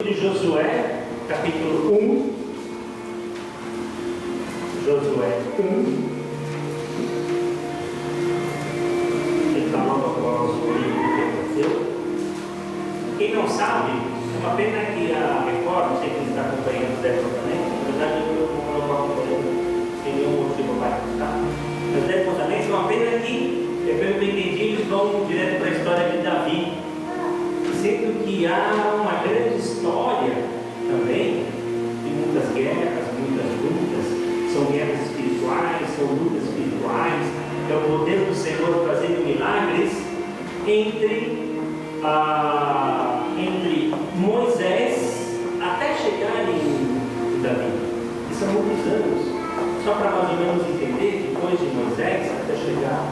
De Josué, capítulo 1. Josué 1. Ele está logo após o livro que aconteceu. Quem não sabe, é uma pena que a Record, não sei quem está acompanhando o Débora também, na verdade eu não estou acompanhando, sem nenhum motivo para estar. Mas o Débora também, é uma pena que, pelo que eu entendi, eles vão direto para a história de Davi. Sendo que há uma grande história também de muitas guerras, muitas lutas, são guerras espirituais, são lutas espirituais, é o poder do Senhor fazendo milagres entre Moisés até chegar em Davi. E são muitos anos, só para mais ou menos entender, depois de Moisés até chegar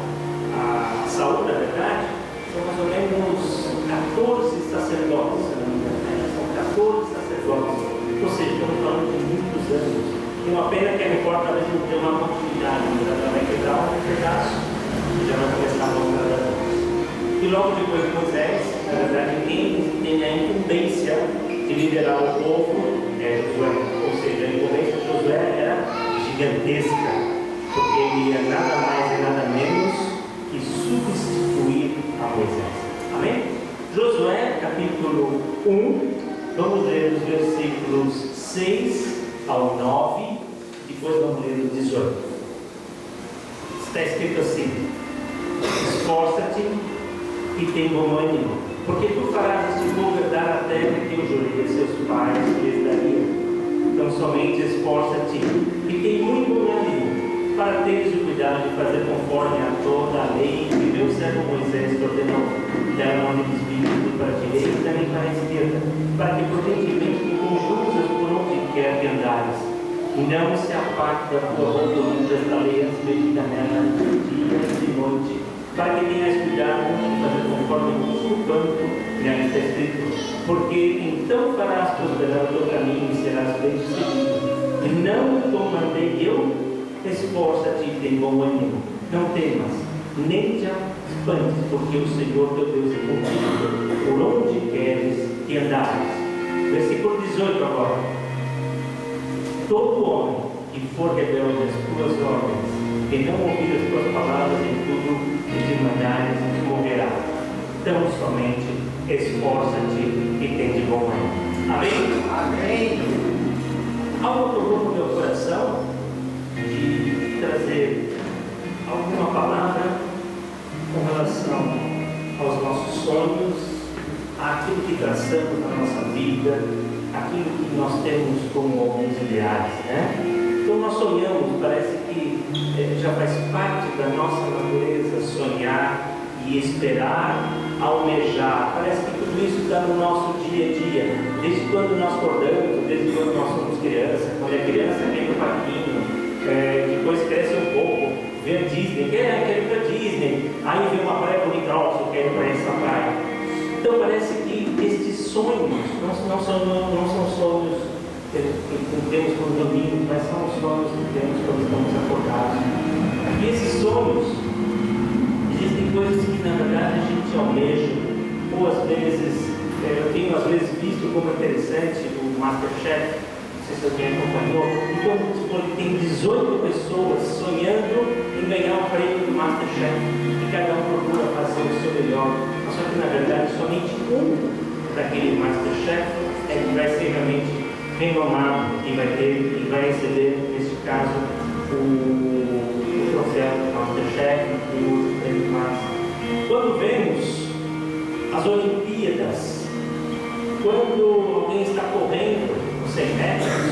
a Saul, na verdade, são mais ou menos 14 sacerdotes, se não me engano, são 14 sacerdotes, ou seja, estamos falando de muitos anos. E uma pena que a Record talvez não tenha uma continuidade, mas ela vai quebrar um pedaço e já vai começar a outra. E logo depois de Moisés, na verdade, quem tem a incumbência de liderar o povo é Josué, ou seja, a incumbência de Josué era gigantesca, porque ele ia nada mais e nada menos que substituir a Moisés. Amém? Josué, capítulo 1, vamos ler os versículos 6 ao 9, depois vamos ler o 18. Está escrito assim: esforça-te e tem bom ânimo, porque tu farás este povo herdar a terra que eu jurei a seus pais que lhes daria. Então somente esforça-te e tem muito bom ânimo, para teres o cuidado de fazer conforme a toda a lei que meu servo Moisés te ordenou. Não te desvie para a direita nem para a esquerda, para que prudentemente te conduzas por onde quer que andares, e não se aparte da tua boca desta lei antes medita nela dia e noite, para que tenhas cuidado de fazer conforme tudo quanto já está escrito, porque então farás prosperar o teu caminho e serás bem-sucedido. E não te mandei eu? Esforça-te e tem bom ânimo, não temas, nem te espantes, porque o Senhor teu Deus é contigo, por onde queres que andares. Versículo 18 agora. Todo homem que for rebelde às tuas ordens, e não ouvir as tuas palavras em tudo que te mandares, morrerá. Então somente esforça-te e tem de bom ânimo. Amém? Amém. Algo tocou no meu coração de trazer alguma palavra com relação aos nossos sonhos, àquilo que traçamos na nossa vida, aquilo que nós temos como alguns ideais, né? Então nós sonhamos, parece que já faz parte da nossa natureza sonhar e esperar, almejar. Parece que tudo isso está no nosso dia a dia, desde quando nós acordamos, desde quando nós somos crianças. Quando é criança, vem no parquinho, depois cresce um pouco, vê a Disney, quer ir para a Disney, aí vê uma praia bonita, eu quero ir para essa praia. Então parece que estes sonhos não são sonhos que temos quando dormimos, mas são os sonhos que temos quando estamos acordados. E esses sonhos, existem coisas que na verdade a gente almeja, ou às vezes, eu tenho às vezes visto como interessante o Masterchef. Não sei se alguém acompanhou, então tem 18 pessoas sonhando em ganhar o prêmio do Masterchef, e cada um procura fazer o seu melhor, só que na verdade somente um daquele Masterchef é que vai ser realmente renomado e vai receber, neste caso, o troféu do Masterchef e o prêmio Master. Quando vemos as Olimpíadas, quando alguém está correndo 100 metros,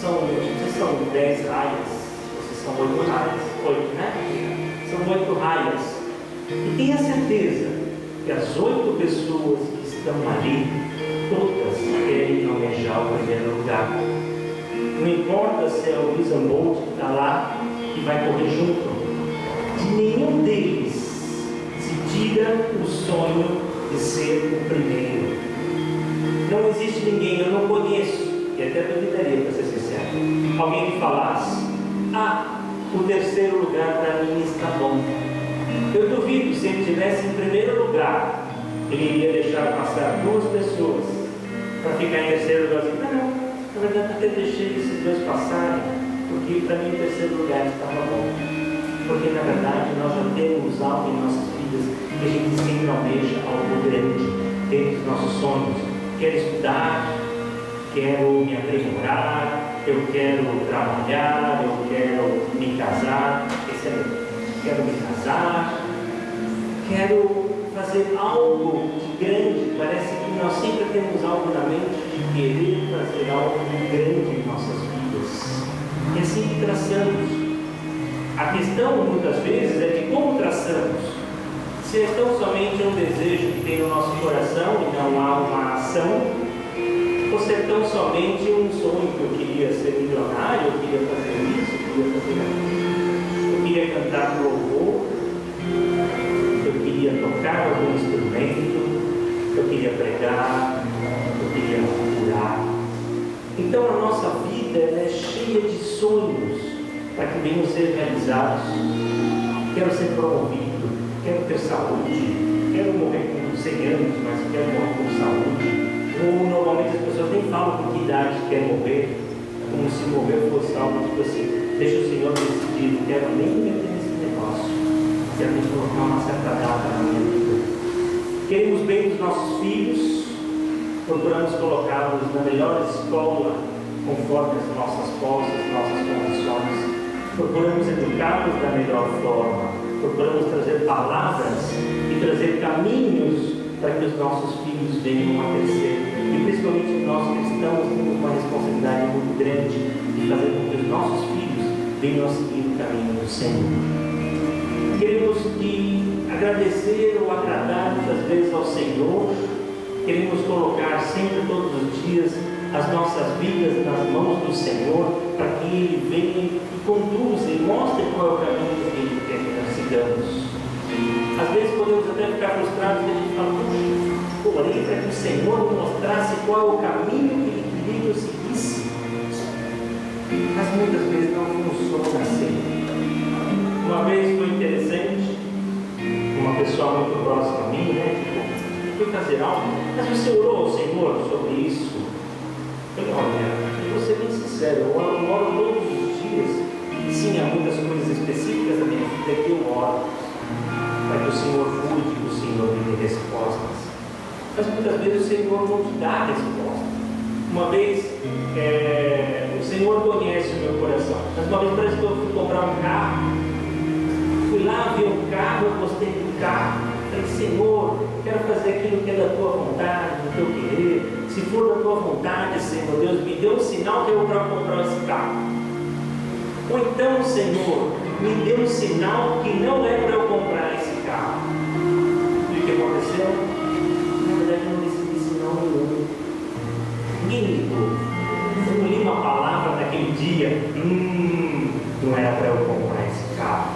são 10 raias, são 8 raias, 8, né? São 8 raias. E tenha certeza que as 8 pessoas que estão ali, todas querem almejar o primeiro lugar. Não importa se é o Usain Bolt que está lá e vai correr junto, de nenhum deles se tira o sonho de ser o primeiro. Não existe ninguém, eu não conheço, e até duvidaria, para ser sincero, alguém que falasse: o terceiro lugar para mim está bom. Eu duvido, se ele estivesse em primeiro lugar, ele iria deixar passar 2 pessoas para ficar em terceiro lugar. Não, na verdade até deixei esses 2 passarem, porque para mim o terceiro lugar estava bom. Porque na verdade nós já temos algo em nossas vidas que a gente sempre almeja algo grande dentro dos nossos sonhos. Quero estudar, quero me aprimorar, eu quero trabalhar, eu quero me casar, quero me casar, quero fazer algo de grande. Parece que nós sempre temos algo na mente de querer fazer algo grande em nossas vidas. E assim que traçamos. A questão muitas vezes é de como traçamos. Se é tão somente um desejo que tem no nosso coração e não há uma ação, ou se é tão somente um sonho que eu queria ser milionário, eu queria fazer isso, eu queria fazer aquilo, eu queria cantar louvor, eu queria tocar algum instrumento, eu queria pregar, eu queria curar. Então a nossa vida é cheia de sonhos para que venham ser realizados. Quero ser promovido, quero ter saúde, quero morrer com 100 anos, mas quero morrer com saúde. Ou normalmente as pessoas nem falam com que idade quer morrer, como se morrer fosse algo tipo assim, deixa o Senhor decidir, não quero nem meter nesse negócio, quero colocar uma certa data na minha vida. Queremos bem dos nossos filhos, procuramos colocá-los na melhor escola, conforme as nossas posses, nossas condições. Procuramos educá-los da melhor forma, procuramos trazer palavras e trazer caminhos para que os nossos filhos venham a crescer. E principalmente nós cristãos temos uma responsabilidade muito grande de fazer com que os nossos filhos venham a seguir o caminho do Senhor. Queremos agradecer ou agradar muitas vezes ao Senhor, queremos colocar sempre, todos os dias, as nossas vidas nas mãos do Senhor, para que Ele venha e conduza e mostre qual é o caminho que Ele quer que nós sigamos. Às vezes podemos até ficar frustrados e a gente fala, puxa, orei para que o Senhor me mostrasse qual é o caminho que Ele queria que eu seguisse. Mas muitas vezes não funciona assim. Uma vez foi interessante, uma pessoa muito próxima a mim, fui fazer algo, mas você orou ao Senhor sobre isso? Eu falei, olha, eu vou ser bem sincero, eu oro todos os dias, e sim, há muitas coisas específicas da minha vida que eu oro, para que o Senhor cuide, que o Senhor me dê respostas. Mas muitas vezes o Senhor não te dá a resposta. Uma vez, o Senhor conhece o meu coração, mas uma vez parece que eu fui comprar um carro, fui lá ver o carro, eu gostei do carro, falei, Senhor, quero fazer aquilo que é da tua vontade, do teu querer. Se for da tua vontade, Senhor Deus, me dê um sinal que eu vou comprar esse carro. Ou então, Senhor, me dê um sinal que não é para eu comprar esse carro. E o que aconteceu? Na verdade, eu não recebi sinal nenhum. Ninguém me ligou. Eu li uma palavra naquele dia, não era para eu comprar esse carro.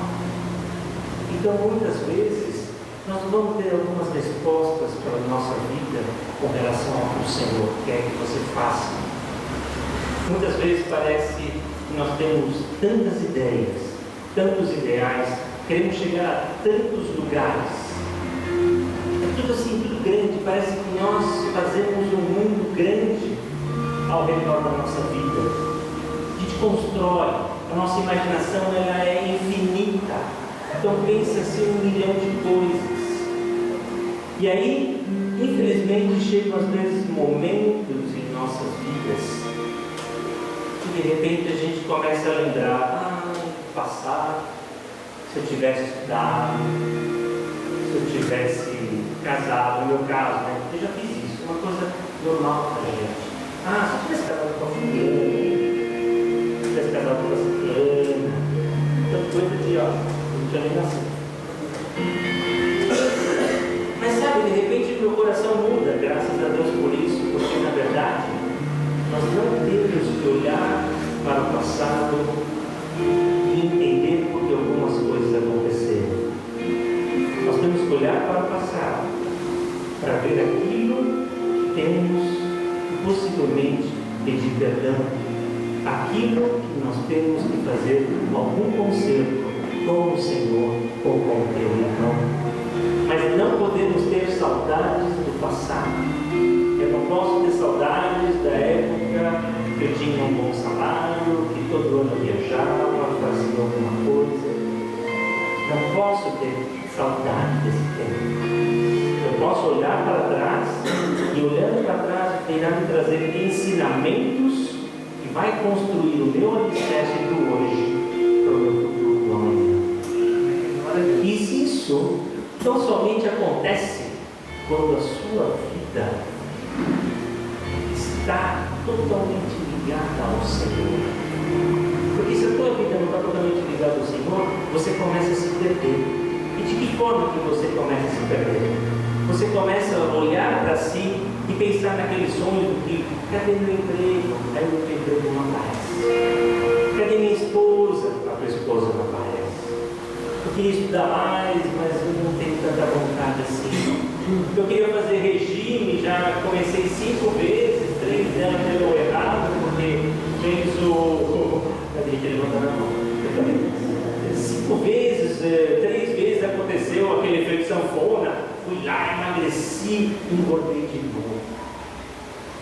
Então, muitas vezes, nós vamos ter algumas respostas para a nossa vida com relação ao que o Senhor quer que você faça. Muitas vezes parece que nós temos tantas ideias, tantos ideais, queremos chegar a tantos lugares. É tudo assim, tudo grande, parece que nós fazemos um mundo grande ao redor da nossa vida. A gente constrói, a nossa imaginação ela é infinita. Então pensa assim 1 milhão de coisas. E aí, infelizmente, chegam às vezes momentos em nossas vidas que de repente a gente começa a lembrar, passado, se eu tivesse estudado, se eu tivesse casado, no meu caso, eu já fiz isso, uma coisa normal para a gente. Se eu tivesse casado com a fulana, se eu tivesse casado com a ciclana, tanta coisa de, não tinha nem nascido. Mas sabe, de repente meu coração muda, graças a Deus por isso, porque na verdade nós não temos que olhar para o passado e entender por que algumas coisas aconteceram. Nós temos que olhar para o passado para ver aquilo que temos e possivelmente pedir perdão, aquilo que nós temos que fazer algum conserto com o Senhor ou com o teu irmão. Mas não podemos ter saudades do passado. Eu não posso ter saudades da época que eu tinha um bom salário, que todo ano eu viajava, fazia alguma coisa. Não posso ter saudade desse tempo. Eu posso olhar para trás e, olhando para trás, irá me trazer ensinamentos que vai construir o meu alicerce do hoje para o meu futuro do amanhã. E se isso não somente acontece quando a sua vida está totalmente ligada ao Senhor. Porque se a tua vida não está totalmente ligada ao Senhor, você começa a se perder. E de que forma que você começa a se perder? Você começa a olhar para si e pensar naquele sonho do que, cadê meu emprego? Aí o meu emprego não aparece. Cadê minha esposa? A tua esposa não aparece. Eu queria estudar mais, mas eu não tenho tanta vontade assim. Eu queria fazer regime, já comecei 5 vezes, 3 delas deu errado, porque fez o... Cadê que ele levanta na mão? Eu também. 5 vezes, 3 vezes aconteceu aquele efeito sanfona. Fui lá, emagreci, engordei de novo.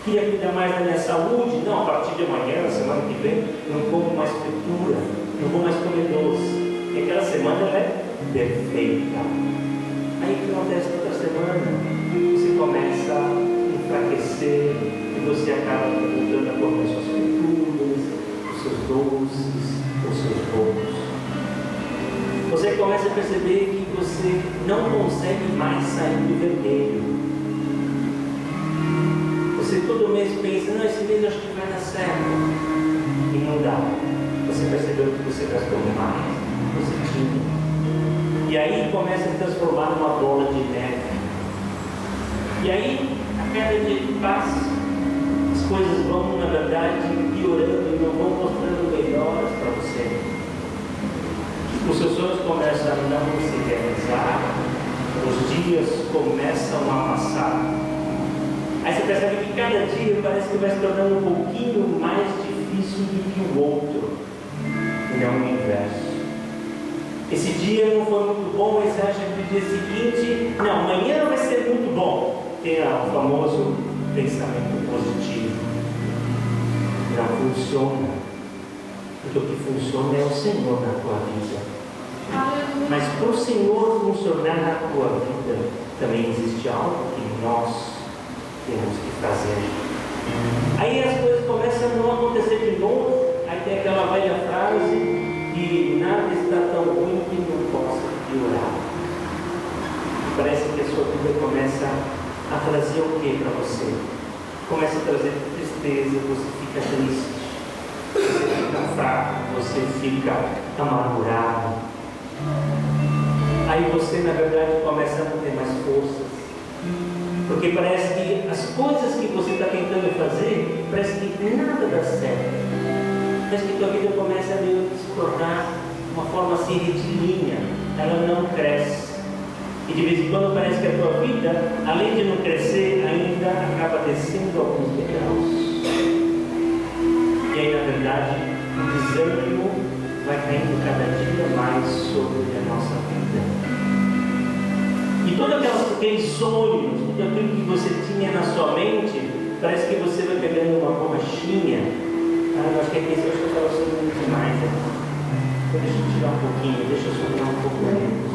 Queria cuidar mais da minha saúde? Não, a partir de amanhã, semana que vem, não como mais fritura, não vou mais comer doce. E aquela semana ela é perfeita. Aí o que acontece toda semana? Você começa a enfraquecer e você acaba voltando a comer suas frituras, os seus doces, os seus bolos. Você começa a perceber que você não consegue mais sair do vermelho. Você todo mês pensa, não, esse mês eu acho que vai dar certo. E não dá. Você percebeu que você gastou mais, você tinha. E aí começa a se transformar numa bola de neve. E aí, a cada dia que passa, as coisas vão, na verdade, piorando e não vão mostrando melhoras para você. Os seus sonhos começam a não se realizar, os dias começam a passar. Aí você percebe que cada dia parece que vai se tornando um pouquinho mais difícil do que o outro. E não o inverso. Esse dia não foi muito bom, mas você acha que no dia seguinte, não, amanhã vai ser muito bom. Tem o famoso pensamento positivo. Não funciona. Porque o que funciona é o Senhor na tua vida. Mas para o Senhor funcionar na tua vida, também existe algo que nós temos que fazer. Aí as coisas começam a não acontecer de novo. Aí tem aquela velha frase que nada está tão ruim que não possa piorar. Parece que a sua vida começa a trazer o que para você? Começa a trazer tristeza, você fica triste, você fica fraco, você fica amargurado. Aí você, na verdade, começa a não ter mais forças. Porque parece que as coisas que você está tentando fazer, parece que nada dá certo. Parece que a tua vida começa a se tornar uma forma assim retilínea, ela não cresce. E de vez em quando parece que a tua vida, além de não crescer, ainda acaba descendo alguns degraus. E aí, na verdade, o desânimo vai caindo cada dia mais sobre a nossa vida. E todos aqueles sonhos, tudo aquilo que você tinha na sua mente, parece que você vai pegando uma borrachinha. Eu acho que aqui eu estava sonhando demais. Então deixa eu tirar um pouquinho, deixa eu sonhar um pouco menos.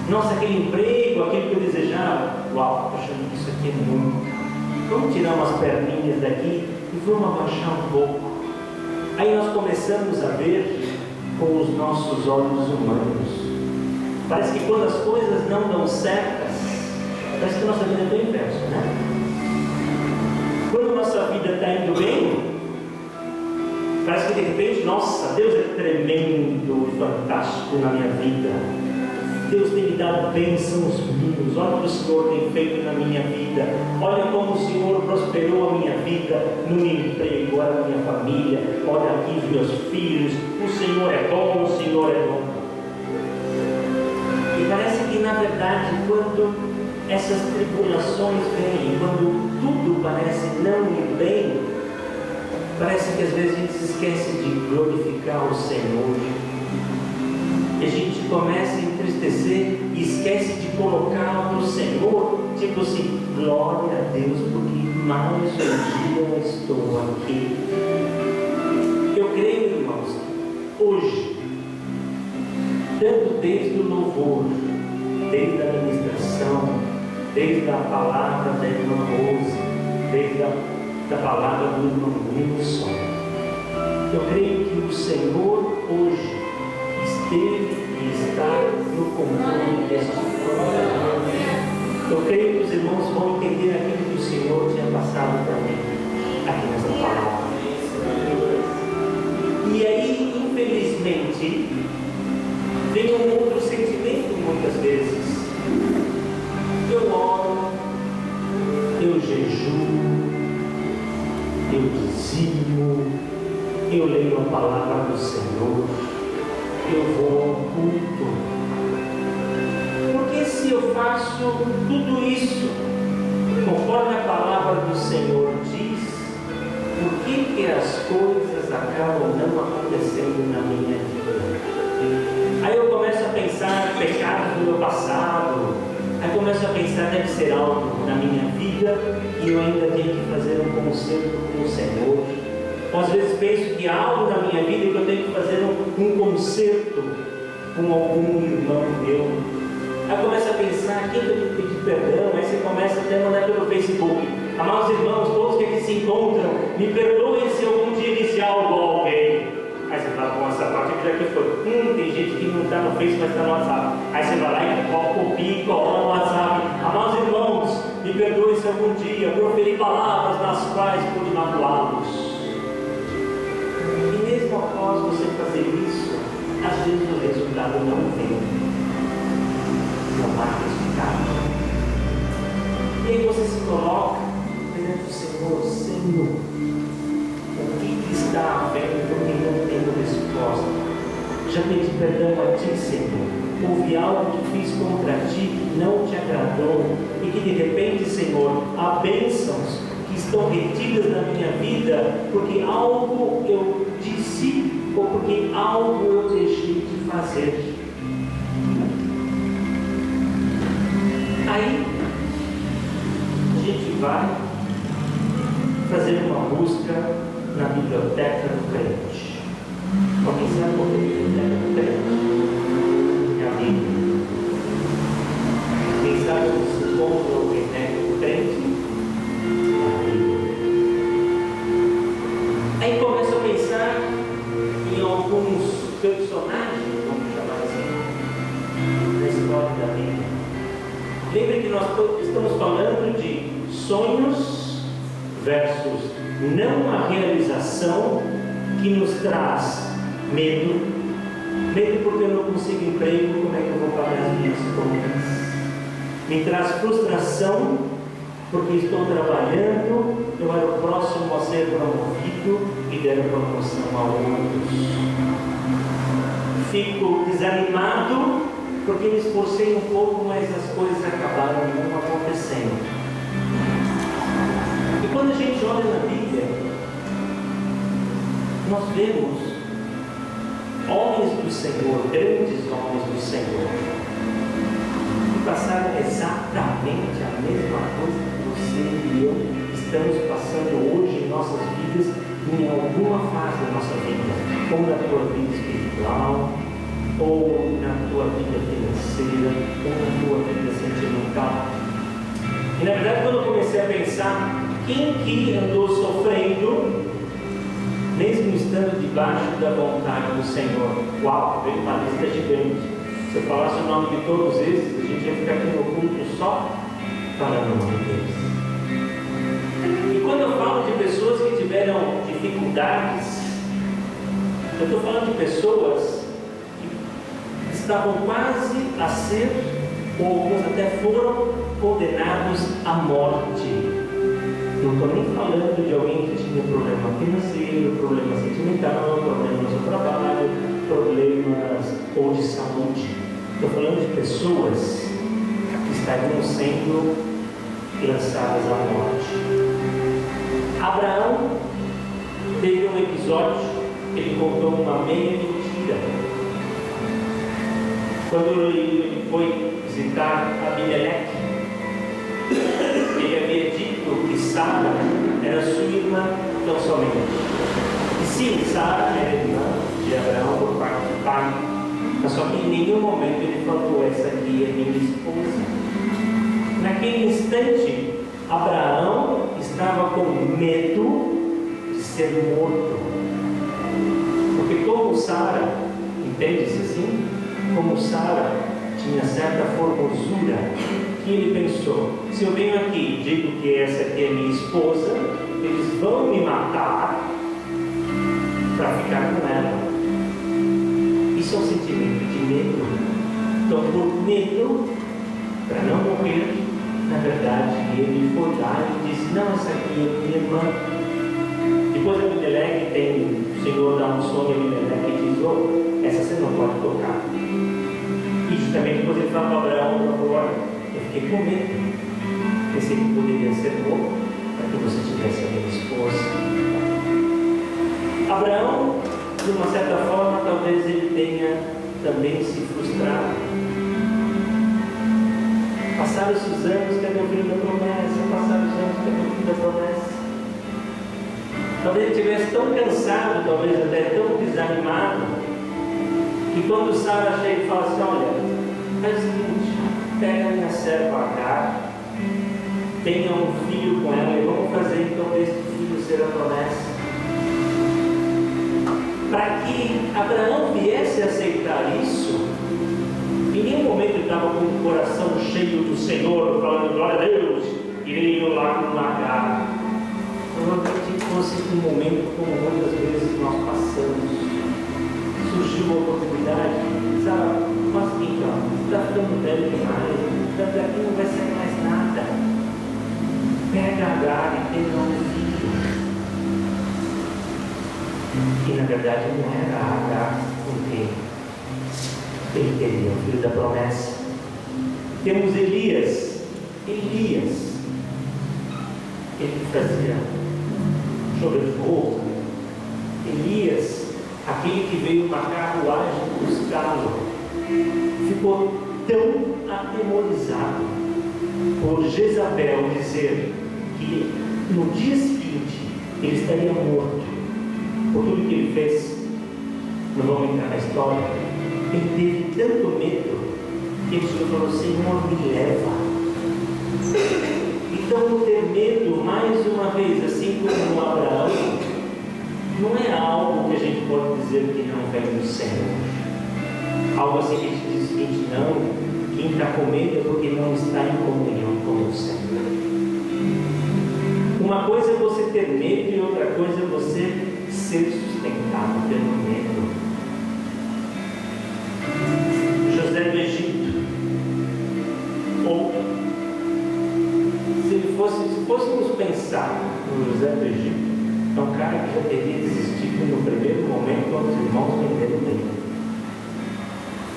Nossa, aquele emprego, aquilo que eu desejava, uau, estou achando que isso aqui é muito. Vamos tirar umas perninhas daqui e vamos abaixar um pouco. Aí nós começamos a ver com os nossos olhos humanos. Parece que quando as coisas não dão certas, parece que a nossa vida é do inverso, né? Quando a nossa vida está indo bem, parece que de repente, nossa, Deus é tremendo e fantástico na minha vida. Deus tem me dado bênçãos mil. Olha o que o Senhor tem feito na minha vida. Olha como o Senhor prosperou a minha vida no meu emprego, olha a minha família, olha aqui os meus filhos. O Senhor é bom, o Senhor é bom. E parece que, na verdade, quando essas tribulações vêm, quando tudo parece não ir bem, parece que às vezes a gente se esquece de glorificar o Senhor. E a gente começa a entristecer e esquece de colocar para o Senhor, tipo assim, glória a Deus, porque mais um dia eu estou aqui. Eu creio, irmãos, hoje, tanto desde o louvor, desde a ministração, desde a palavra da irmã Rose, desde a palavra do irmão Nilson, eu creio que o Senhor hoje esteve e está no controle deste programa. Eu creio que os irmãos vão entender aquilo que o Senhor tinha passado para mim aqui nessa palavra. E aí, infelizmente, vem um outro sentimento muitas vezes. Eu oro, eu jejuo, eu dizimo, eu leio a palavra do Senhor, eu vou ao culto. Porque se eu faço tudo isso conforme a palavra do Senhor diz, por que as coisas acabam não acontecendo na minha vida? Aí eu começo a pensar pecados do meu passado, aí começo a pensar, deve ser algo na minha vida e eu ainda tenho que fazer um concerto com o Senhor. Ou às vezes penso que há algo na minha vida que eu tenho que fazer um concerto com algum irmão meu. Aí começa a pensar, quem que eu tenho que pedir perdão? Aí você começa até a mandar pelo Facebook. Amados irmãos, todos que aqui se encontram, me perdoem se algum dia disse algo a alguém. Aí você fala, com essa parte já que foi. Tem gente que não está no Facebook, mas está no WhatsApp. Aí você vai lá e copia e cola no WhatsApp. Amados irmãos, me perdoem se algum dia proferi palavras nas quais pude magoá-los. E mesmo após você fazer isso, às vezes o resultado não vem. Não há resultado. E aí você se coloca perante o Senhor, Senhor, o que está havendo porque não tenho resposta? Já pedi perdão a Ti, Senhor. Houve algo que fiz contra Ti que não Te agradou e que de repente, Senhor, há bênçãos que estão retidas na minha vida porque algo eu disse ou porque algo eu deixei de fazer. Aí a gente vai fazer uma busca na biblioteca do crente. Alguém sabe qual é a biblioteca do crente? É a Bíblia. Quem sabe onde se encontra o remédio do crente? É a Bíblia. Aí começa a pensar em alguns personagens, vamos chamar assim, da história da Bíblia. Lembre que nós estamos falando de sonhos versus não a realização, que nos traz medo. Medo porque eu não consigo emprego, como é que eu vou pagar as minhas contas? Me traz frustração porque estou trabalhando, eu era o próximo a ser promovido e der promoção a outros. Fico desanimado porque me esforcei um pouco, mas as coisas acabaram não acontecendo. E quando a gente olha na Bíblia, nós vemos homens do Senhor, grandes homens do Senhor, que passaram exatamente a mesma coisa que você e eu estamos passando hoje em nossas vidas, em alguma fase da nossa vida, ou na tua vida espiritual, ou na tua vida financeira, ou na tua vida sentimental. E na verdade, quando eu comecei a pensar quem que andou sofrendo, mesmo estando debaixo da vontade do Senhor, uau, veio uma lista gigante. Se eu falasse o nome de todos esses, a gente ia ficar aqui no culto só falando o nome deles. E quando eu falo de pessoas que tiveram dificuldades, eu estou falando de pessoas estavam quase a ser, ou alguns até foram condenados à morte. Não estou nem falando de alguém que tinha problema financeiro, problema sentimental, problemas no trabalho, problemas ou de saúde. Estou falando de pessoas que estariam sendo lançadas à morte. Abraão teve um episódio, ele contou uma meia mentira. Quando ele foi visitar Abimeleque. Ele havia dito que Sara era sua irmã tão somente. E sim, Sara era irmã de Abraão por parte do pai, mas só que em nenhum momento ele falou: essa aqui é minha esposa. Naquele instante, Abraão estava com medo de ser morto. Porque como Sara, entende-se assim? Como Sara tinha certa formosura, que ele pensou: se eu venho aqui e digo que essa aqui é minha esposa, eles vão me matar para ficar com ela. Isso é um sentimento de medo. Então, por medo, para não morrer, na verdade, ele foi lá e disse: não, essa aqui é minha irmã. Depois Abimeleque tem, o Senhor dá um sonho a Abimeleque e diz: oh, essa você não pode tocar. E justamente depois ele fala para Abraão: olha, eu fiquei com medo, pensei que poderia ser bom para que você tivesse a minha esposa. Abraão, de uma certa forma, talvez ele tenha também se frustrado. Passaram-se os anos, cadê o filho da promessa? Passaram os anos, cadê o filho da promessa? Talvez ele estivesse tão cansado, talvez até tão desanimado, que quando Sara chega e fala assim: olha, faz o seguinte, pega a minha serva Agar, tenha um filho com ela e vamos fazer então este filho ser a promessa. Para que Abraão viesse a aceitar isso, em nenhum momento ele estava com o coração cheio do Senhor, falando: glória a Deus, irei lá no Agar. Eu acredito que fosse um momento como muitas vezes nós passamos. Surgiu uma oportunidade, sabe? Mas então, está ficando velho demais, daqui não vai ser mais nada. Pega Agar e tenha um filho. E na verdade não era Agar com quem ele teria o filho da promessa. Temos Elias, ele fazia chover fogo. Elias, aquele que veio uma carruagem buscá-lo, ficou tão atemorizado por Jezabel dizer que no dia seguinte ele estaria morto por tudo que ele fez. Não vamos entrar na história. Ele teve tanto medo que ele falou: Senhor, me leva. Então, ter medo, mais uma vez, assim como Abraão, não é algo que a gente pode dizer que não vem do Senhor. Algo assim que a gente diz o seguinte: não, quem está com medo é porque não está em comunhão com o Senhor. Uma coisa é você ter medo e outra coisa é você ser sustentado pelo medo. José do Egito, ou se fôssemos pensar no José do Egito, é um cara que já teria desistido no primeiro momento quando os irmãos venderam dele.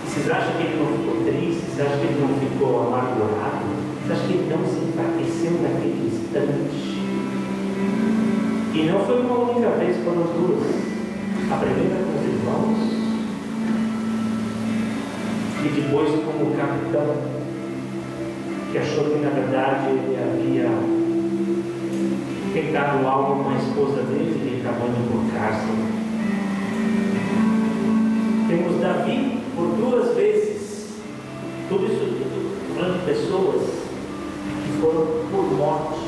E vocês acham que ele não ficou triste? Vocês acham que ele não ficou amargurado? Vocês acham que ele não se enfraqueceu naquele instante? E não foi uma única vez, foram duas. A primeira com os irmãos e depois com o capitão, que achou que na verdade ele havia tentado algo com a esposa dele e ele acabou indo por cárcere. Temos Davi por duas vezes. Tudo isso falando de pessoas que foram por morte,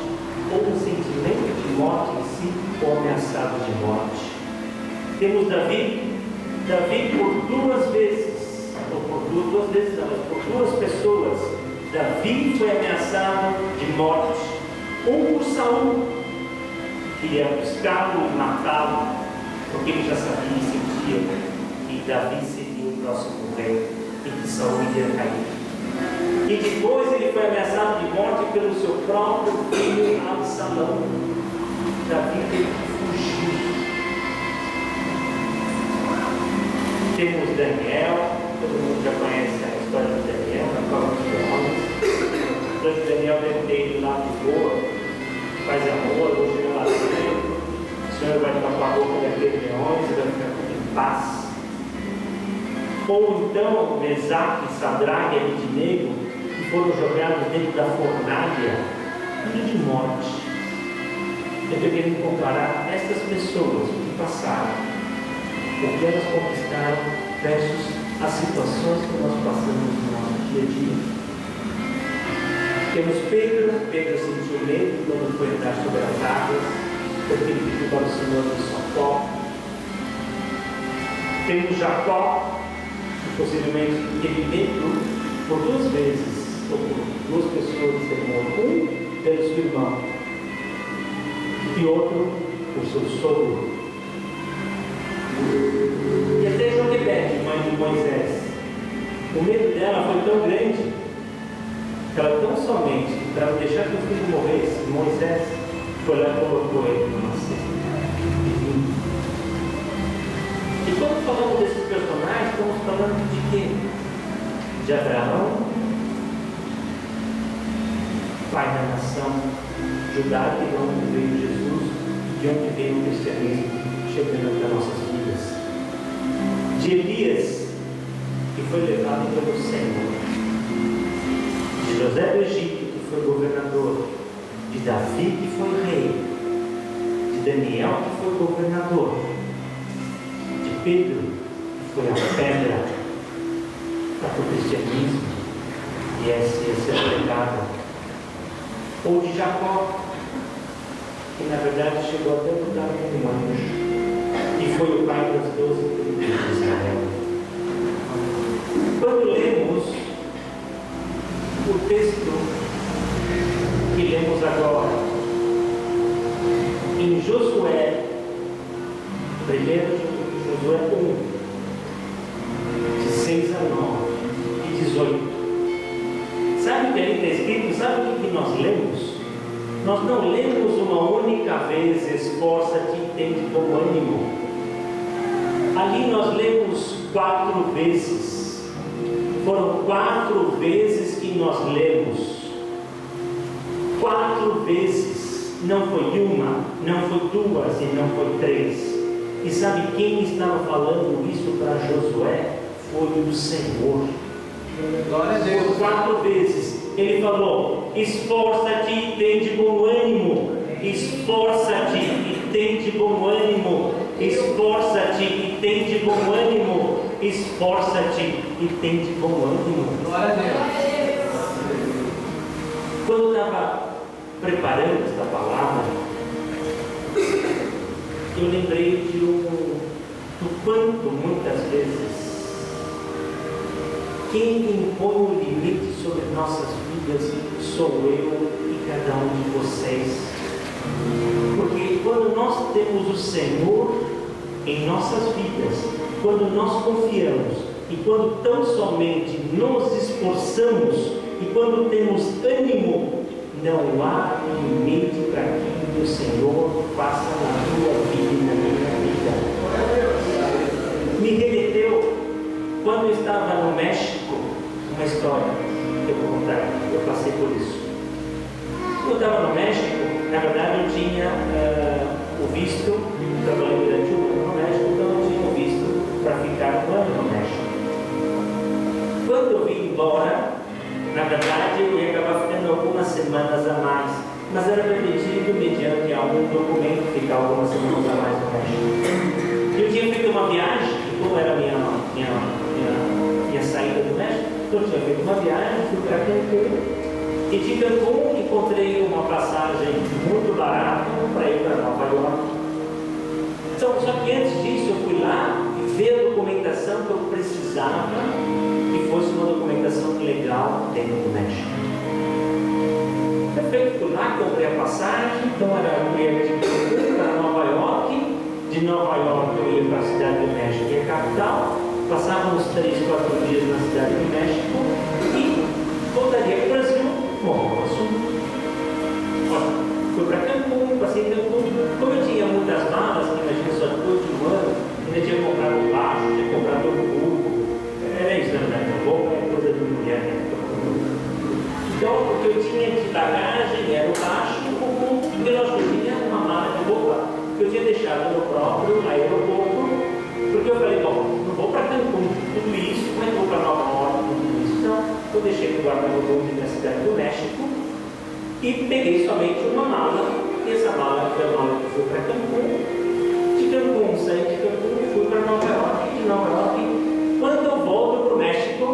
ou um sentimento de morte em si, ou ameaçado de morte. Temos Davi por duas vezes, ou por duas vezes não, mas por duas pessoas. Davi foi ameaçado de morte, um por Saul, que queria buscá-lo e matá-lo, porque ele já sabia e sentia que Davi seria o próximo rei e que Saul iria cair. E depois ele foi ameaçado de morte pelo seu próprio filho Absalão. Davi teve que fugir. Temos Daniel, todo mundo já conhece a história de Daniel, na prova dos leões. Então Daniel deve ter ido lá de boa, faz amor, vou chegar lá dentro. O Senhor vai tapar a boca daqueles leões e vai ficar tudo em paz. Ou então Mesaque, Sadraque e Abednego foram jogados dentro da fornalha, tudo de morte. Eu estou querendo comparar estas pessoas que passaram, o que elas conquistaram, versus as situações que nós passamos no nosso dia a dia. Temos Pedro sentiu medo quando foi andar sobre as águas, porque ele pediu para o Senhor de socorro. Temos Jacó, que possivelmente teve medo por 2 vezes, ou por 2 pessoas de temor, um pelo seu irmão e outro por seu sogro. E até Joquebede, mãe de Moisés, o medo dela foi tão grande que ela tão somente, para não deixar que o filho morresse, Moisés foi lá e colocou ele numa cesta de vinho. E quando falamos desses personagens, estamos falando de quê? De Abraão, pai da nação judaica, de onde veio Jesus, de onde veio o cristianismo chegando até nossas vidas. De Elias, que foi levado pelo Senhor. De José do Egito, que foi governador. De Davi, que foi rei. De Daniel, que foi governador. De Pedro, que foi a pedra para o cristianismo e essa ia ser pregada. Ou de Jacó, que na verdade chegou até a mudar como um anjo, e foi o pai das 12 tribos de Israel. Quando lemos o texto que lemos agora, em Josué, primeiro Josué 1, de 6 a 9 e 18. Sabe o que ali está escrito? Sabe o que nós lemos? Nós não lemos uma única vez, esforça-te e tem de bom ânimo. Ali nós lemos 4 vezes. Foram 4 vezes que nós lemos. 4 vezes. Não foi uma, não foi 2 e não foi 3. E sabe quem estava falando isso para Josué? Foi o Senhor. Glória a Deus. Por 4 vezes ele falou: esforça-te e tem de bom ânimo, esforça-te e tem de bom ânimo, esforça-te e tem de bom ânimo, esforça-te e tem de bom ânimo. Glória a Deus. Quando eu estava preparando esta palavra, eu lembrei do quanto muitas vezes quem impõe o limite sobre nossas vidas sou eu e cada um de vocês. Porque quando nós temos o Senhor em nossas vidas, quando nós confiamos e quando tão somente nos esforçamos e quando temos ânimo, não há limite para que o Senhor faça na tua vida e na minha vida. Me remeteu quando eu estava no México, uma história que eu vou contar, eu passei por isso. Quando eu estava no México, na verdade eu tinha o visto, trabalhei durante um ano no México, então eu tinha o visto para ficar um ano no México. Quando eu vim embora, na verdade eu ia acabar ficando algumas semanas a mais, mas era permitido mediante algum documento ficar algumas semanas a mais no México. Eu tinha feito uma viagem, e como era minha saída do México, eu tinha feito uma viagem, fui para Cancún, e de Cancún encontrei uma passagem muito barata para ir para Nova York. Então, só que antes disso eu fui lá e ver a documentação que eu precisava, que fosse uma documentação legal dentro do México. Perfeito, fui lá, comprei a passagem, então eu ia de Cancún para Nova York, de Nova York eu ia para a cidade do México, que é a capital. Passávamos 3, 4 dias na cidade do México e voltaria para o Brasil. Bom, fui para Cancún, passei em Cancún. Como eu tinha muitas malas, que imagina só depois de um ano, ainda tinha comprado baixo, tinha comprado um burro. Era isso, na verdade, um pouco é coisa de mulher, né? Então, o que eu tinha de bagagem era o baixo, o burro, porque nós tinha uma mala de roupa que eu tinha deixado no próprio aeroporto. Porque eu falei, bom, não vou para Cancún, tudo isso, como é que eu vou para Nova York, tudo isso? Então, eu deixei no guarda para o mundo da cidade do México e peguei somente uma mala. E essa mala foi a mala que foi para Cancún. De Cancún, saí de Cancún, fui para Nova York. De Nova York, quando eu volto para o México,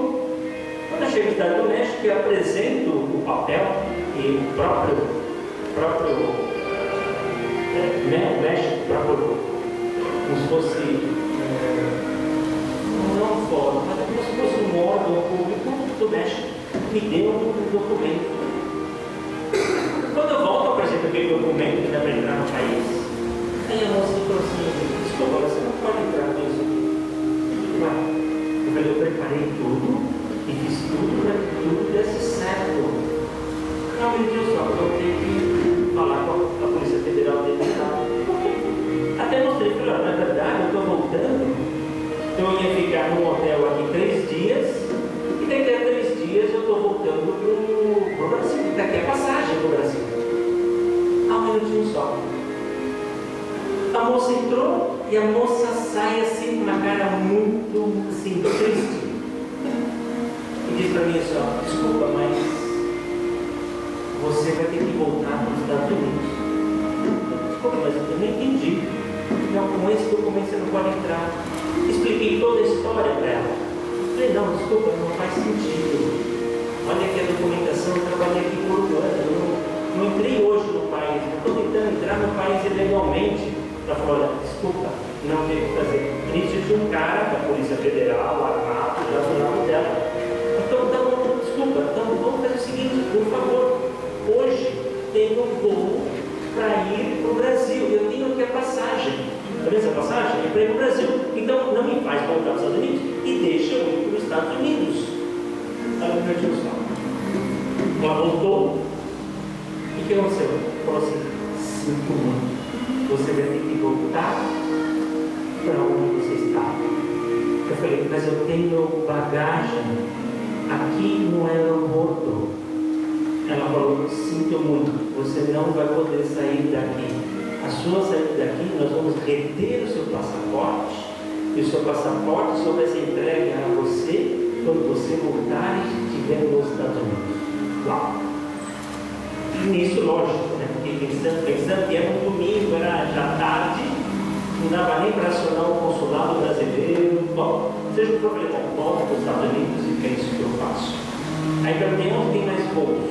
quando eu chego na cidade do México, eu apresento o papel e o próprio México, como se fosse não um fórum, mas como se fosse um órgão público do México, me deu um documento. Quando eu volto, eu apresento aquele documento que dá para entrar no país. Aí a moça falou assim: desculpa, você não pode entrar com isso aqui. Eu falei: eu preparei tudo e fiz tudo para que tudo desse certo. Não me deu só, eu tenho que falar com a Polícia Federal dele. Até mostrei, falei: na verdade, eu estou voltando. Eu ia ficar num hotel aqui 3 dias, e daqui a 3 dias eu estou voltando para o Brasil. Daqui a passagem para o Brasil. Um minutinho só. A moça entrou e a moça sai assim, com uma cara muito assim, triste. E diz para mim assim: ó, desculpa, mas você vai ter que voltar para os Estados Unidos. Desculpa, mas eu não entendi. Não, com esse documento você não pode entrar. Expliquei toda a história para ela. Falei: não, desculpa, não faz sentido. Olha aqui a documentação, eu trabalhei aqui por um ano. Eu não entrei hoje no país, eu estou tentando entrar no país ilegalmente. Ela falou: olha, desculpa, não tem o que fazer. Nisso tinha um cara da Polícia Federal, armado, já do lado dela. Então, desculpa, então vamos fazer o seguinte, por favor. Hoje tem um voo para ir para o Brasil. Eu tenho aqui a passagem. Está vendo essa passagem? É para ir para o Brasil. Então não me faz voltar para os Estados Unidos e deixa eu ir para os Estados Unidos. Ela me pediu só. Ela voltou. E o que aconteceu? Falou assim: sinto muito. Você vai ter que voltar para onde você está. Eu falei: mas eu tenho bagagem aqui no aeroporto. Ela falou: sinto muito. Você não vai poder sair daqui. A sua saída daqui, nós vamos reter o seu passaporte, e o seu passaporte só vai ser entregue a você quando você voltar e estiver nos Estados Unidos. Uau! E nisso, lógico, né? Porque pensando que era um domingo, era já tarde, não dava nem para acionar o consulado brasileiro. Bom, seja um problema, eu volto para os Estados Unidos e é isso que eu faço. Aí perguntei: onde tem mais voos?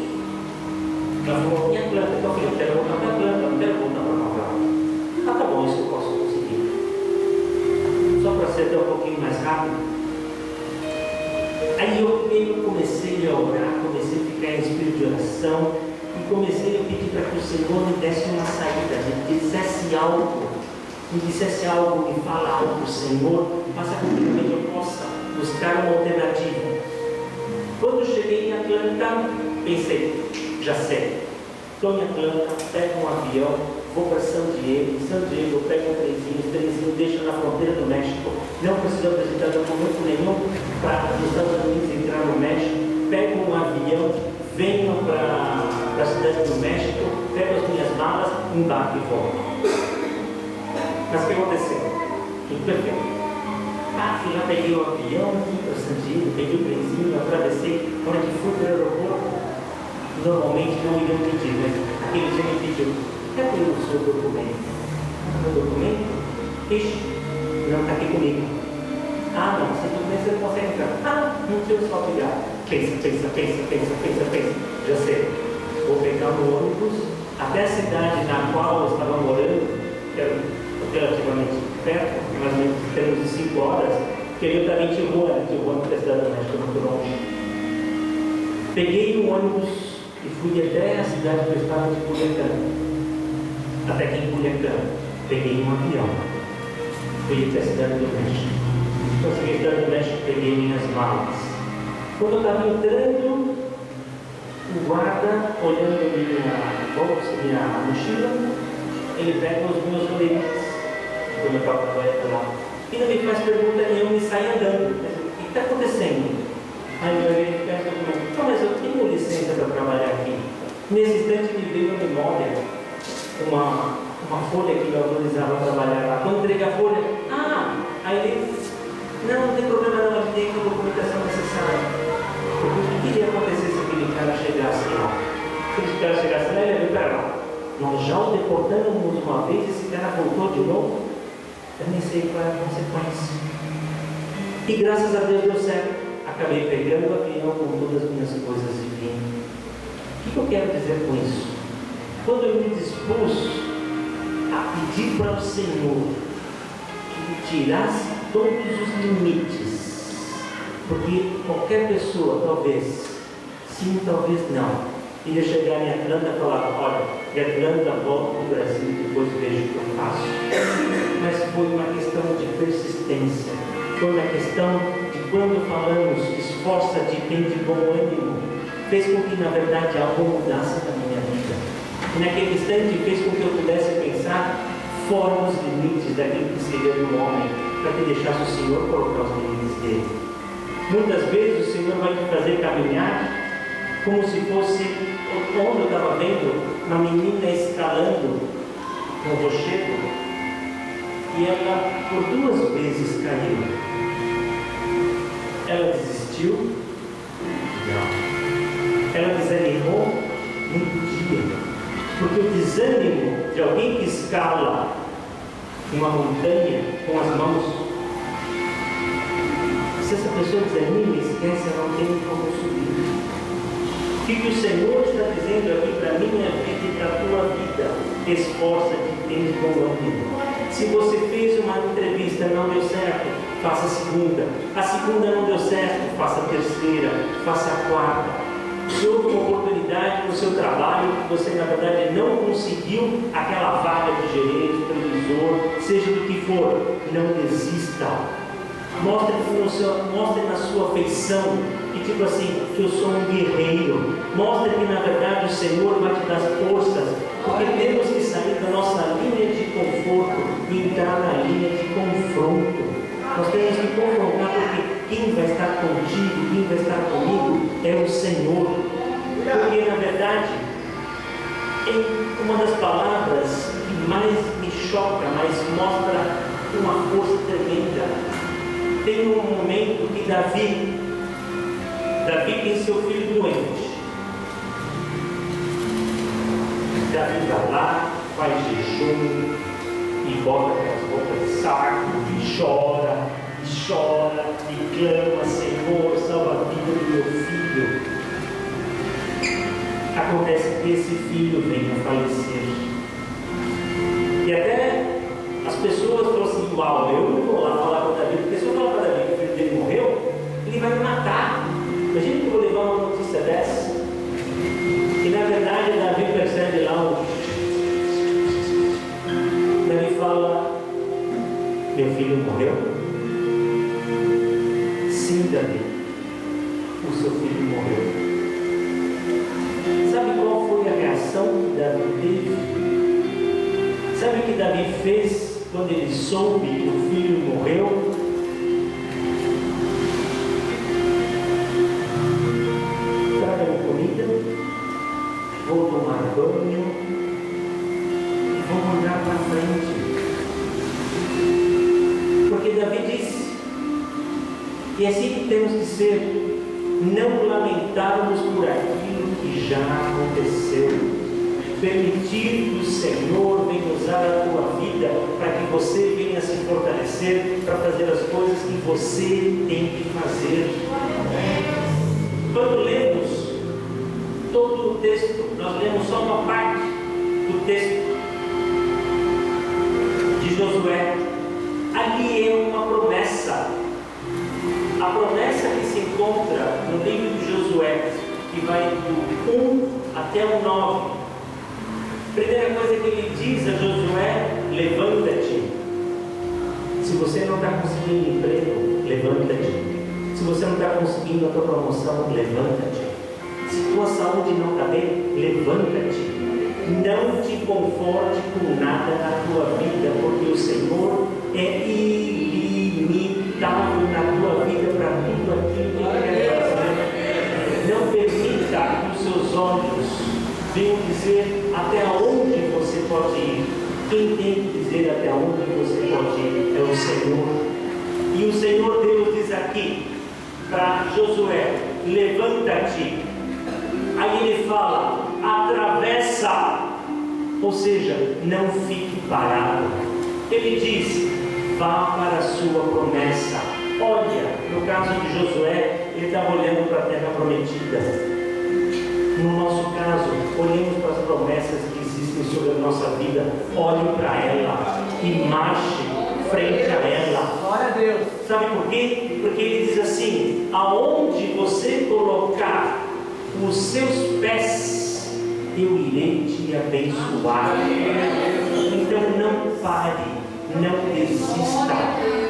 Ela falou: em Atlanta. Então eu falei: eu quero voltar para Atlanta, eu não quero voltar para Nova York. Ah, tá bom, isso eu posso conseguir. Só para ser até um pouquinho mais rápido. Aí eu comecei a orar, comecei a ficar em espírito de oração e comecei a pedir para que o Senhor me desse uma saída, me dissesse algo, me fala algo, Senhor, faça com que eu possa buscar uma alternativa. Quando eu cheguei em Atlanta, pensei: já sei, estou em Atlanta, pego um avião, vou para San Diego, eu pego um trenzinho, deixo na fronteira do México, não preciso apresentar documento nenhum para os Estados Unidos entrar no México, pego um avião, venho para a cidade do México, pego as minhas malas, embarco e volto. Mas o que aconteceu? Tudo perfeito. Fui lá, peguei o avião, fui para San Diego, peguei o trenzinho, atravessei, na hora que fui para o aeroporto, normalmente não iriam pedir, né? Aquele dia me pediu: cadê o seu documento? O documento? Ixi, não está aqui comigo. Ah, não, sem documento você não consegue entrar. Ah, não tinha só pegar. Pensa. Já sei. Vou pegar o ônibus até a cidade na qual eu estava morando, que era relativamente perto, mais ou menos em termos de 5 horas, que eu estava em Tijuana, que é a cidade do México, muito longe. Peguei o ônibus e fui até a cidade que eu estava de Culiacán. Até que em Culiacán, peguei um avião. Fui até a cidade do México. Quando cheguei à cidade do México, peguei minhas malas. Quando eu estava entrando, o guarda, olhando minha bolsa, minha mochila, ele pega os meus coletes, quando eu estava trabalhando lá, e não me faz pergunta nenhuma e sai andando. O que está acontecendo? Aí eu olhei e peço documento: mas eu tenho licença para trabalhar aqui. Nesse instante me veio uma memória, uma folha que me autorizava a trabalhar lá. Quando entreguei a folha, aí ele: não tem problema não, ele tem a documentação necessária. O que iria acontecer se Nós já o deportamos uma vez e esse cara voltou de novo. Eu nem sei qual é a consequência. E graças a Deus deu certo. Acabei pegando o avião com todas as minhas coisas e vim. O que eu quero dizer com isso? Quando eu me dispus a pedir para o Senhor que me tirasse todos os limites, porque qualquer pessoa, talvez, sim, talvez não, iria chegar em Atlanta e falar: olha, de Atlanta volto para o Brasil e depois vejo o que eu faço. Mas foi uma questão de persistência, foi uma questão de quando falamos esforça-te, tem de bom ânimo, fez com que na verdade algo mudasse na minha vida. E naquele instante fez com que eu pudesse pensar fora os limites daquilo que seria do homem, para que deixasse o Senhor colocar os limites dele. Muitas vezes o Senhor vai te fazer caminhar como se fosse, onde eu estava vendo uma menina escalando um rochedo, e ela por 2 vezes caiu. Ela desistiu? Não. Ela desanimou? Nem podia. Porque o desânimo de alguém que escala uma montanha com as mãos, se essa pessoa desanima e esquece, ela não tem como subir. O que o Senhor está dizendo aqui para mim é para a tua vida: esforça-te, tens bom ânimo. Se você fez uma entrevista e não deu certo, faça a segunda. A segunda não deu certo, faça a terceira, faça a quarta. Se houve uma oportunidade no seu trabalho que você na verdade não conseguiu aquela vaga de gerente, previsor, seja do que for, não desista. Mostre na sua feição que tipo assim, que eu sou um guerreiro. Mostre que na verdade o Senhor vai te dar forças, porque temos que sair da nossa linha de conforto e entrar na linha de confronto. Nós temos que confrontar, porque quem vai estar contigo, quem vai estar comigo é o Senhor. Porque na verdade, uma das palavras que mais me choca, mais mostra uma força tremenda, tem um momento que Davi tem seu filho doente. Davi vai lá, faz jejum e bota aquelas roupas de saco e chora, e clama: Senhor, salva a vida do meu filho. Acontece que esse filho vem a falecer. E até as pessoas falam assim: uau, eu não vou lá falar para Davi, porque se eu falar para Davi que o filho dele morreu, ele vai me matar. Imagina que eu vou levar uma notícia dessa. E na verdade Davi percebe lá Davi fala: meu filho morreu? Sim, Davi, o seu filho morreu. Sabe qual foi a reação que Davi teve? Sabe o que Davi fez quando ele soube que o filho morreu? Traga comida, vou tomar banho e vou andar para frente. Porque Davi disse, e é assim que temos que ser, não lamentarmos por aquilo que já aconteceu. Permitir que o Senhor venha usar a tua vida para que você venha se fortalecer para fazer as coisas que você tem que fazer. Quando lemos todo o texto, nós lemos só uma parte do texto de Josué. Ali é uma promessa. A promessa que se encontra no livro de Josué, que vai do 1 até o 9. Primeira coisa que ele diz a Josué: levanta-te. Se você não está conseguindo emprego, levanta-te. Se você não está conseguindo a tua promoção, levanta-te. Se tua saúde não está bem, levanta-te. Não te conforte com nada na tua vida, porque o Senhor é ilimitável na tua vida para tudo aquilo que Ele quer fazer. Não permita que os seus olhos venham dizer até onde você pode ir. Quem tem que dizer até onde você pode ir é o Senhor. E o Senhor Deus diz aqui para Josué: levanta-te. Aí ele fala: atravessa Ou seja, não fique parado. Ele diz: vá para a sua promessa. Olha, no caso de Josué, ele estava olhando para a terra prometida. No nosso caso, olhemos para as promessas que existem sobre a nossa vida. Olhe para ela e marche frente a ela. Glória a Deus. Sabe por quê? Porque ele diz assim: aonde você colocar os seus pés, eu irei te abençoar. Então não pare, não desista,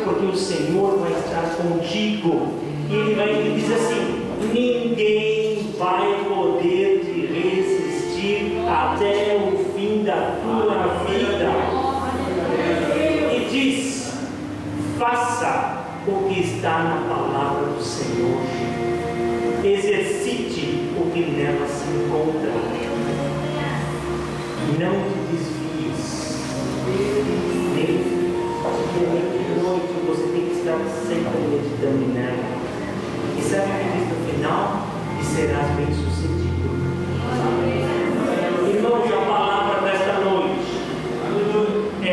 porque o Senhor vai estar contigo. E ele diz assim: ninguém vai poder te resistir até o fim da tua vida. E diz: faça o que está na palavra do Senhor, exercite o que nela se encontra, não te desvies, nem de noite você tem que estar sempre meditando nela. E sabe o que diz no final? E serás bem sucedido. Irmãos, a palavra desta noite é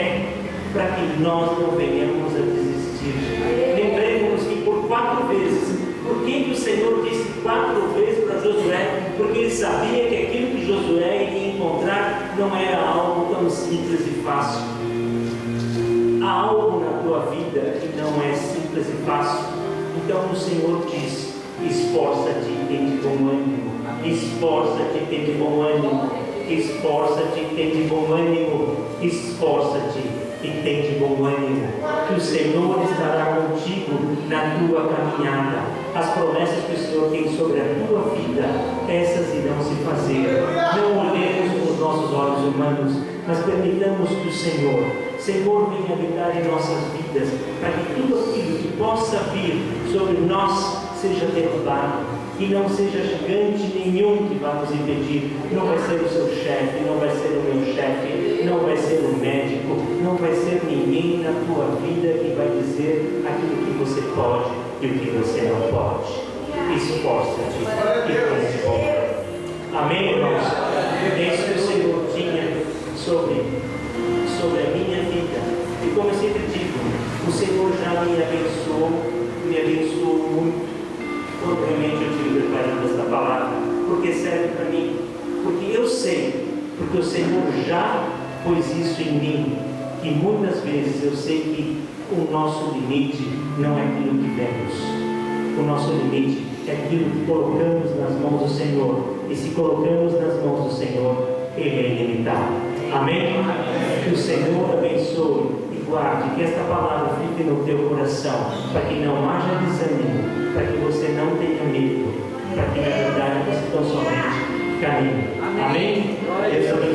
para que nós não venhamos a desistir. Lembremos que por 4 vezes, por que o Senhor disse 4 vezes para Josué? Porque ele sabia que aquilo que Josué iria encontrar não era algo tão simples e fácil. Há algo na tua vida que não é simples e fácil. Então o Senhor diz: esforça-te e tem de bom ânimo. Esforça-te e tem de bom ânimo. Esforça-te e tem de bom ânimo. Esforça-te e tem de bom ânimo, que o Senhor estará contigo na tua caminhada. As promessas que o Senhor tem sobre a tua vida, essas irão se fazer. Não olhemos com os nossos olhos humanos, mas permitamos que o Senhor venha habitar em nossas vidas, para que tudo aquilo que possa vir sobre nós seja derrubado. E não seja gigante nenhum que vá nos impedir. Não vai ser o seu chefe, não vai ser o meu chefe, não vai ser o médico, não vai ser ninguém na tua vida que vai dizer aquilo que você pode e o que você não pode. Esforça-te e pense bom. Amém, irmãos? É isso que o Senhor tinha sobre a minha vida. E como eu sempre digo, o Senhor já me abençoou muito. Quando realmente eu tive preparando esta palavra, porque serve para mim, porque eu sei, porque o Senhor já pôs isso em mim, que muitas vezes eu sei que o nosso limite não é aquilo que vemos, o nosso limite é aquilo que colocamos nas mãos do Senhor, e se colocamos nas mãos do Senhor, Ele é ilimitado. Amém? Que o Senhor abençoe e guarde, que esta palavra fique no teu coração, para que não haja desânimo, para que você não tenha medo, para que na verdade você tão somente caminhe. Amém? Deus abençoe.